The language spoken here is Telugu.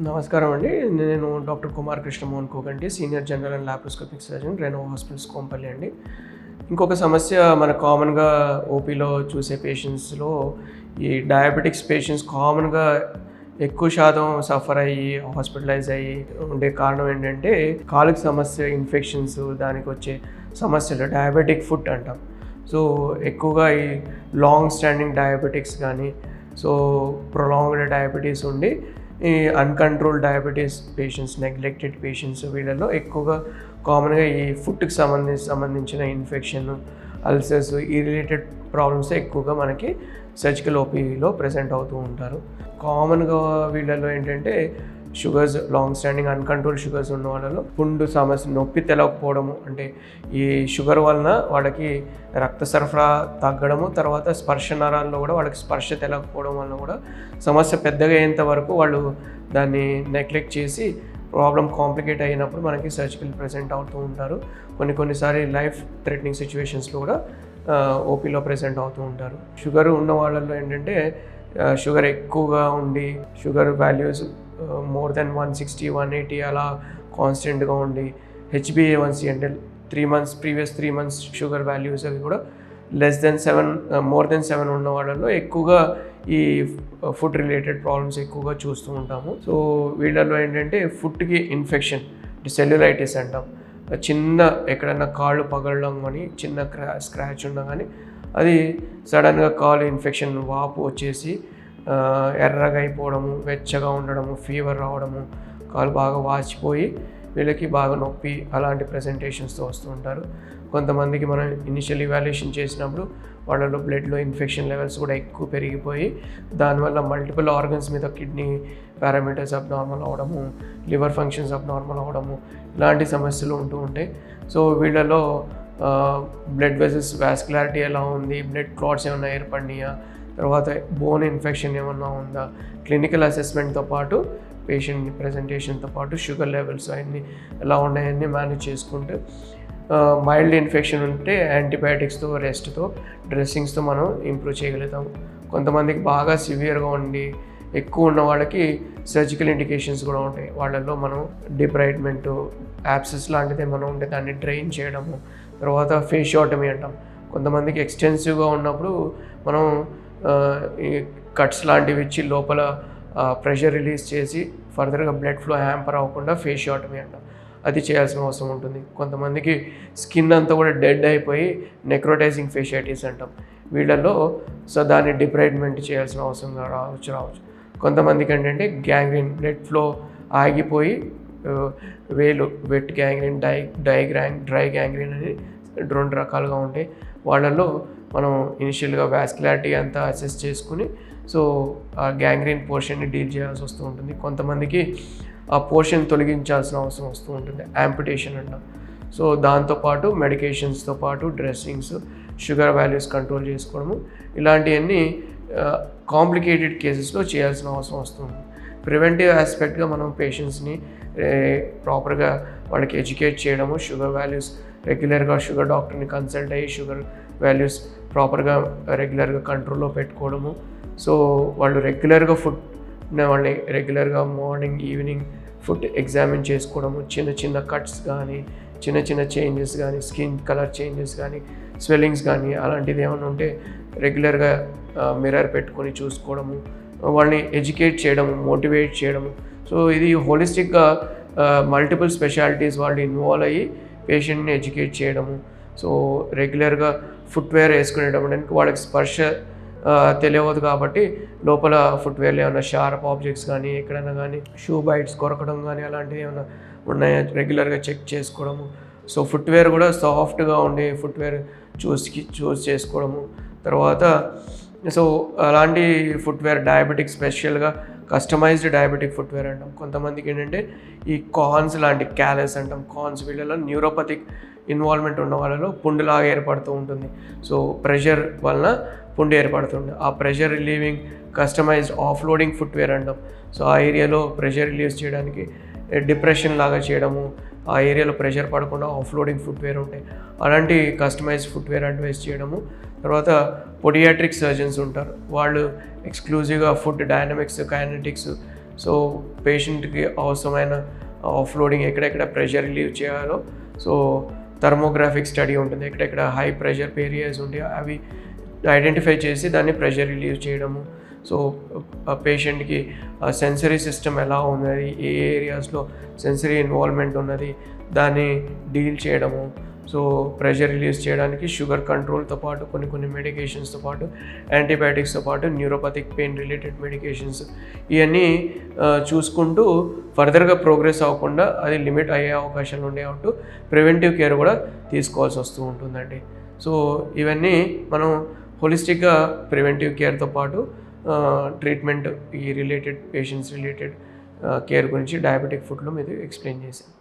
నమస్కారం అండి. నేను doctor Kumar Krishna Mohan Koganti, senior general and laparoscopic surgeon, Reno hospitals, Kompally అండి. ఇంకొక సమస్య మన కామన్గా ఓపీలో చూసే పేషెంట్స్లో ఈ డయాబెటిక్స్ పేషెంట్స్ కామన్గా ఎక్కువ శాతం సఫర్ అయ్యి హాస్పిటలైజ్ అయ్యి ఉండే కారణం ఏంటంటే కాలుకి సమస్య, ఇన్ఫెక్షన్స్, దానికి వచ్చే సమస్యలు డయాబెటిక్ ఫుట్ అంటాం. సో ఎక్కువగా ఈ లాంగ్ స్టాండింగ్ డయాబెటిక్స్ కానీ, సో ప్రొలాంగ్డ్ డయాబెటీస్ ఉండి ఈ uncontrolled diabetes patients, neglected patients, వీళ్ళలో ఎక్కువగా కామన్గా ఈ ఫుడ్కి సంబంధించిన ఇన్ఫెక్షన్, అల్సర్స్, ఈ రిలేటెడ్ ప్రాబ్లమ్స్ ఎక్కువగా మనకి సర్జికల్ ఓపీలో ప్రెజెంట్ అవుతూ ఉంటారు. కామన్గా వీళ్ళలో ఏంటంటే sugars, long standing uncontrol sugars ఉన్న వాళ్ళలో పుండు సమస్య, నొప్పి తెలవకపోవడము, అంటే ఈ షుగర్ వలన వాళ్ళకి రక్త సరఫరా తగ్గడము, తర్వాత స్పర్శ నరాల్లో కూడా వాళ్ళకి స్పర్శ తెలవకపోవడం వలన కూడా సమస్య పెద్దగా అయ్యేంత వరకు వాళ్ళు దాన్ని నెగ్లెక్ట్ చేసి ప్రాబ్లం కాంప్లికేట్ అయినప్పుడు మనకి సర్జికల్ ప్రెజెంట్ అవుతూ ఉంటారు. కొన్నిసారి లైఫ్ థ్రెటనింగ్ సిచ్యువేషన్స్లో కూడా ఓపీలో ప్రెజెంట్ అవుతూ ఉంటారు. షుగర్ ఉన్న వాళ్ళల్లో ఏంటంటే షుగర్ ఎక్కువగా ఉండి, షుగర్ వాల్యూస్ మోర్ దెన్ 160, 180 అలా కాన్స్టెంట్గా ఉండి, HbA1c అంటే ప్రీవియస్ 3 months షుగర్ వాల్యూస్ అవి కూడా లెస్ దెన్ 7, మోర్ దెన్ 7 ఉన్న వాళ్ళలో ఎక్కువగా ఈ ఫుడ్ రిలేటెడ్ ప్రాబ్లమ్స్ ఎక్కువగా చూస్తూ ఉంటాము. సో వీళ్ళలో ఏంటంటే ఫుడ్కి ఇన్ఫెక్షన్, సెల్యులైటిస్ అంటాం. చిన్న ఎక్కడైనా కాళ్ళు పగలడం కానీ, చిన్న స్క్రాచ్ ఉన్నా కానీ అది సడన్గా కాలు ఇన్ఫెక్షన్, వాపు వచ్చేసి ఎర్రగా అయిపోవడము, వెచ్చగా ఉండడము, ఫీవర్ రావడము, కాలు బాగా వాచిపోయి వీళ్ళకి బాగా నొప్పి, అలాంటి ప్రెజెంటేషన్స్తో వస్తూ ఉంటారు. కొంతమందికి మనం ఇనిషియల్ ఇవాల్యుయేషన్ చేసినప్పుడు వాళ్ళలో బ్లడ్లో ఇన్ఫెక్షన్ లెవెల్స్ కూడా ఎక్కువ పెరిగిపోయి దానివల్ల మల్టిపుల్ ఆర్గన్స్ మీద కిడ్నీ పారామీటర్స్ అబ్నార్మల్ అవ్వడము, లివర్ ఫంక్షన్స్ అబ్నార్మల్ అవ్వడము, ఇలాంటి సమస్యలు ఉంటూ ఉంటాయి. సో వీళ్ళలో బ్లడ్ వెజల్స్ వాస్కులారిటీ ఎలా ఉంది, బ్లడ్ క్లాట్స్ ఏమైనా ఏర్పడినాయా, తర్వాత బోన్ ఇన్ఫెక్షన్ ఏమన్నా ఉందా, క్లినికల్ అసెస్మెంట్తో పాటు పేషెంట్ ప్రెజెంటేషన్తో పాటు షుగర్ లెవెల్స్ అవన్నీ ఎలా ఉన్నాయన్నీ మేనేజ్ చేసుకుంటూ, మైల్డ్ ఇన్ఫెక్షన్ ఉంటే యాంటీబయాటిక్స్తో, రెస్ట్తో, డ్రెస్సింగ్స్తో మనం ఇంప్రూవ్ చేయగలుగుతాం. కొంతమందికి బాగా సివియర్గా ఉండి ఎక్కువ ఉన్న వాళ్ళకి సర్జికల్ ఇండికేషన్స్ కూడా ఉంటాయి. వాళ్ళల్లో మనం డిబ్రైట్మెంటు, యాప్సెస్ లాంటిది మనం ఉంటే దాన్ని డ్రైన్ చేయడము, తర్వాత ఫేషియోటమీ అంటాం. కొంతమందికి ఎక్స్టెన్సివ్గా ఉన్నప్పుడు మనం ఈ కట్స్ లాంటివి ఇచ్చి లోపల ప్రెషర్ రిలీజ్ చేసి ఫర్దర్గా బ్లడ్ ఫ్లో హ్యాంపర్ అవ్వకుండా ఫేషియోటమీ అంటాం. అది చేయాల్సిన అవసరం ఉంటుంది. కొంతమందికి స్కిన్ అంతా కూడా డెడ్ అయిపోయి నెక్రోటైజింగ్ ఫేషియాటిస్ అంటాం. వీళ్ళల్లో సో దాన్ని డిబ్రైట్మెంట్ చేయాల్సిన అవసరం రావచ్చు. కొంతమందికి ఏంటంటే గ్యాంగ్రీన్, బ్లడ్ ఫ్లో ఆగిపోయి వేలు, వెట్ గ్యాంగ్రీన్, డ్రై గ్యాంగ్రీన్ అని 2 రకాలుగా ఉంటాయి. వాళ్ళల్లో మనం ఇనిషియల్గా వాస్కులారిటీ అంతా అసెస్ చేసుకుని సో ఆ గ్యాంగ్రీన్ పోర్షన్ని డీల్ చేయాల్సి వస్తూ ఉంటుంది. కొంతమందికి ఆ పోర్షన్ తొలగించాల్సిన అవసరం వస్తూ ఉంటుంది, యాంపుటేషన్ అంటాం. సో దాంతోపాటు మెడికేషన్స్తో పాటు డ్రెస్సింగ్స్, షుగర్ వాల్యూస్ కంట్రోల్ చేసుకోవడము, ఇలాంటివన్నీ కాంప్లికేటెడ్ కేసెస్లో చేయాల్సిన అవసరం వస్తుంది. ప్రివెంటివ్ ఆస్పెక్ట్గా మనం పేషెంట్స్ని ప్రాపర్గా వాళ్ళకి ఎడ్యుకేట్ చేయడము, షుగర్ వాల్యూస్ రెగ్యులర్గా షుగర్ డాక్టర్ని కన్సల్ట్ అయ్యి షుగర్ వాల్యూస్ ప్రాపర్గా రెగ్యులర్గా కంట్రోల్లో పెట్టుకోవడము. సో వాళ్ళు రెగ్యులర్గా వాళ్ళని రెగ్యులర్గా మార్నింగ్, ఈవినింగ్ ఫుడ్ ఎగ్జామిన్ చేసుకోవడము, చిన్న కట్స్ కానీ, చిన్న చేంజెస్ కానీ, స్కిన్ కలర్ చేంజెస్ కానీ, స్వెల్లింగ్స్ కానీ అలాంటిది ఏమైనా ఉంటే రెగ్యులర్గా మిర్రర్ పెట్టుకొని చూసుకోవడము, వాళ్ళని ఎడ్యుకేట్ చేయడము, మోటివేట్ చేయడము. సో ఇది హోలిస్టిక్గా మల్టిపుల్ స్పెషాలిటీస్ వాళ్ళు ఇన్వాల్వ్ అయ్యి పేషెంట్ని ఎడ్యుకేట్ చేయడము. సో రెగ్యులర్గా ఫుట్వేర్ వేసుకునేటప్పుడు వాళ్ళకి స్పర్శ తెలియదు కాబట్టి లోపల ఫుట్వేర్లో ఏమైనా షార్ప్ ఆబ్జెక్ట్స్ కానీ, ఎక్కడైనా కానీ షూ బైట్స్ కొరకడం కానీ అలాంటివి ఏమైనా ఉన్నాయా రెగ్యులర్గా చెక్ చేసుకోవడము. సో ఫుట్వేర్ కూడా సాఫ్ట్గా ఉండే ఫుట్వేర్ చూస్ చేసుకోవడము. తర్వాత సో అలాంటి ఫుట్వేర్ డయాబెటిక్ స్పెషల్గా కస్టమైజ్డ్ డయాబెటిక్ ఫుట్వేర్ అంటాం. కొంతమందికి ఏంటంటే ఈ కార్న్స్ లాంటి క్యాలస్ అంటాం. కార్న్స్ వీళ్ళలో న్యూరోపతిక్ ఇన్వాల్వ్మెంట్ ఉన్న వాళ్ళలో పుండులాగా ఏర్పడుతూ ఉంటుంది. సో ప్రెషర్ వలన పుండు ఏర్పడుతుంది. ఆ pressure relieving customized offloading footwear అంటాం. సో ఆ ఏరియాలో ప్రెషర్ రిలీజ్ చేయడానికి డిప్రెషన్ లాగా చేయడము, ఆ ఏరియాలో ప్రెషర్ పడకుండా ఆఫ్లోడింగ్ ఫుట్వేర్ ఉంటాయి. అలాంటి కస్టమైజ్డ్ ఫుట్వేర్ అడ్వైస్ చేయడము. తర్వాత పొడియాట్రిక్ సర్జన్స్ ఉంటారు. వాళ్ళు ఎక్స్క్లూజివ్గా ఫుడ్ డైనమిక్స్, కైనెటిక్స్ సో పేషెంట్కి అవసరమైన ఆఫ్లోడింగ్ ఎక్కడెక్కడ ప్రెషర్ రిలీవ్ చేయాలో, సో థర్మోగ్రాఫిక్ స్టడీ ఉంటుంది, ఎక్కడెక్కడ హై ప్రెషర్ ఏరియాస్ ఉంటాయి అవి ఐడెంటిఫై చేసి దాన్ని ప్రెషర్ రిలీవ్ చేయడము. సో పేషెంట్కి సెన్సరీ సిస్టమ్ ఎలా ఉన్నది, ఏ ఏరియాస్లో సెన్సరీ ఇన్వాల్వ్మెంట్ ఉన్నది దాన్ని డీల్ చేయడము. సో ప్రెషర్ రిలీజ్ చేయడానికి షుగర్ కంట్రోల్తో పాటు కొన్ని మెడికేషన్స్తో పాటు యాంటీబయాటిక్స్తో పాటు న్యూరోపతిక్ పెయిన్ రిలేటెడ్ మెడికేషన్స్ ఇవన్నీ చూసుకుంటూ ఫర్దర్గా ప్రోగ్రెస్ అవ్వకుండా అది లిమిట్ అయ్యే అవకాశాలు ఉండే కాబట్టి ప్రివెంటివ్ కేర్ కూడా తీసుకోవాల్సి వస్తూ ఉంటుందండి. సో ఇవన్నీ మనం హోలిస్టిక్గా ప్రివెంటివ్ కేర్తో పాటు ట్రీట్మెంట్ ఈ రిలేటెడ్ పేషెంట్స్ రిలేటెడ్ కేర్ గురించి డయాబెటిక్ ఫుడ్లో మీరు ఎక్స్ప్లెయిన్ చేశాను.